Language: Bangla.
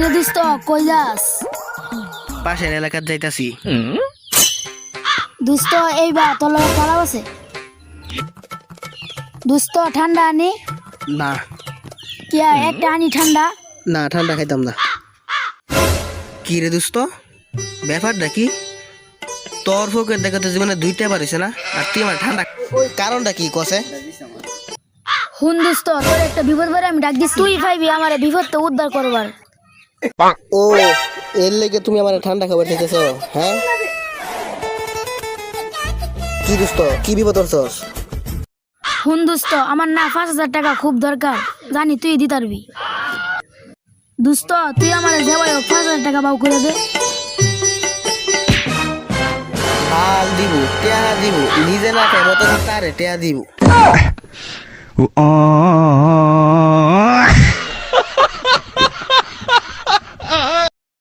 কিরে দোস্ত কই যাস? পাশের এলাকার যাইতাছি। দোস্ত এইবার তোর লগে খারাপ আছে। দোস্ত ঠান্ডা আনি না কিয়া একটা আনি ঠান্ডা। না ঠান্ডা খাইতাম না। কি রে দোস্ত, ব্যাপারটা কি? তোর ফোকের দেখে তো জীবনে দুইটা পারিস না, আর তুই আমার ঠান্ডা কারণটা কি কসে? হুন দোস্ত তোর একটা বিপদ পরে আমি ডাক দিছি, তুই পাইবি আমার বিপদ তো উদ্ধার করবার। ও এর লেগে তুমি আমার ঠান্ডা খাবার চাইতেছ? হ্যাঁ কি দোস্ত, কি বিপদ করছস? হুন দোস্ত আমার না 5,000 টাকা খুব দরকার, জানি তুই দিতে পারবি। দোস্ত তুই আমার দেওয়াই 5,000 টাকা বাউ করে দে। হাল দিব, টেয়া দিব, নিজে না খাই মতো তারে টেয়া দিব।